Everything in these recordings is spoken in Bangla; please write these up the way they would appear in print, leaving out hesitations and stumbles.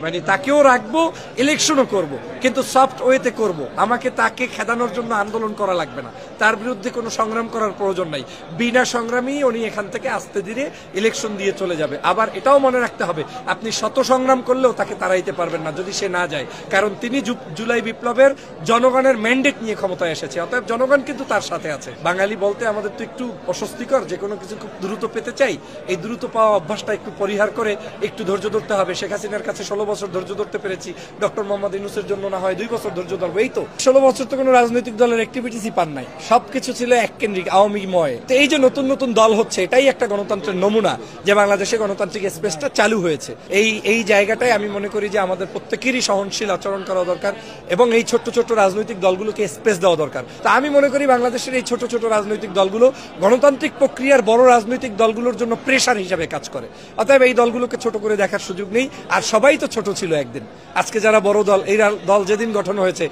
মানে তাকেও রাখবো, ইলেকশনও করব, কিন্তু সফট ওয়েতে করব। আমাকে তাকে খেদানোর জন্য আন্দোলন করা লাগবে না, তার বিরুদ্ধে কোনো সংগ্রাম করার প্রয়োজন নাই। বিনা সংগ্রামী উনি এখান থেকে আস্তে ধীরে ইলেকশন দিয়ে চলে যাবে। আবার এটাও মনে রাখতে হবে, আপনি শত সংগ্রাম করলেও তাকে তাড়াইতে পারবেন না যদি সে না যায়, কারণ তিনি জুলাই বিপ্লবের জনগণের ম্যান্ডেট নিয়ে ক্ষমতায় এসেছে। অতএব জনগণ কিন্তু তার সাথে আছে। বাঙালি বলতে আমাদের তো একটু অস্বস্তিকর, যে কোনো কিছু খুব দ্রুত পেতে চাই। এই দ্রুত পাওয়া অভ্যাসটা একটু পরিহার করে একটু ধৈর্য ধরতে হবে। শেখ হাসিনার কাছে 16 বছর ধৈর্য ধরতে পেরেছি, ডক্টর মোহাম্মদ ইউনূসের জন্য না হয় 2 বছর ধৈর্য ধরবো। এই তো 16 বছর তো কোনো রাজনৈতিক দলের অ্যাক্টিভিটিসই পান নাই, সবকিছু ছিল এককেন্দ্রিক, আওয়ামীময়। তো এই যে নতুন নতুন দল হচ্ছে, এটাই একটা গণতন্ত্রের নমুনা যে বাংলাদেশে গণতান্ত্রিক স্পেসটা চালু হয়েছে। এই জায়গাটায় আমি মনে করি যে আমাদের প্রত্যেকেরই সহনশীল আচরণ করা দরকার এবং এই ছোট্ট ছোট্ট রাজনৈতিক দলগুলোকে স্পেস দেওয়া দরকার। তা আমি মনে করি বাংলাদেশের এই ছোট ছোট রাজনৈতিক দলগুলো গণতান্ত্রিক প্রক্রিয়ার বড় রাজনৈতিক দলগুলোর জন্য প্রেশার হিসাবে কাজ করে। অতএব এই দলগুলোকে ছোট করে দেখার সুযোগ নেই। আর সবাই তো ছোট ছিল একদিন, আজকে যারা বড় দল, এই দল যেদিন গঠন হয়েছে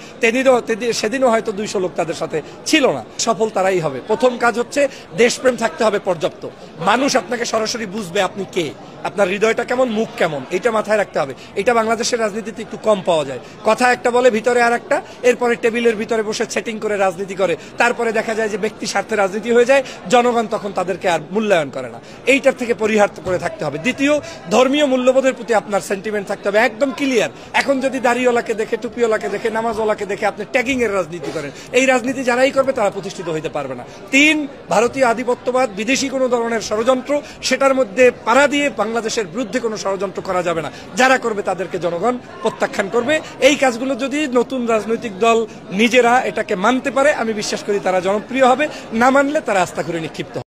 সেদিনও হয়তো 200 লোক তাদের সাথে ছিল না। সফল তারাই হবে। প্রথম কাজ হচ্ছে দেশপ্রেম থাকতে হবে পর্যাপ্ত। মানুষ আপনাকে সরাসরি বুঝবে আপনি কে, আপনার হৃদয়টা কেমন, মুখ কেমন, এটা মাথায় রাখতে হবে। এটা বাংলাদেশের রাজনীতিতে একটু কম পাওয়া যায়। কথা একটা বলে, ভিতরে আর একটা, এরপরে টেবিলের ভিতরে বসে সেটিং করে রাজনীতি করে, তারপরে দেখা যায় যে ব্যক্তি স্বার্থে রাজনীতি হয়ে যায়, জনগণ তখন তাদেরকে আর মূল্যায়ন করে না। এইটার থেকে পরিহার করে থাকতে হবে। দ্বিতীয়, ধর্মীয় মূল্যবোধের প্রতি আপনার সেন্টিমেন্ট থাকতে হবে একদম ক্লিয়ার। এখন যদি দাড়িওয়ালাকে দেখে, টুপিওয়ালাকে দেখে, নামাজওয়ালাকে দেখে আপনি ট্যাগিং এর রাজনীতি করেন, এই রাজনীতি যারাই করবে তারা প্রতিষ্ঠিত হইতে পারবে না। 3, ভারতীয় আধিপত্যবাদ, বিদেশি কোনো ধরনের ষড়যন্ত্র, সেটার মধ্যে পাড়া দিয়ে বাংলাদেশের বিরুদ্ধে কোনো ষড়যন্ত্র করা যাবে না। যারা করবে তাদেরকে জনগণ প্রত্যাখ্যান করবে। এই কাজগুলো যদি নতুন রাজনৈতিক দল নিজেরা এটাকে মানতে পারে, আমি বিশ্বাস করি তারা জনপ্রিয় হবে। না মানলে তারা আস্থা করে নিক্ষিপ্ত হবে।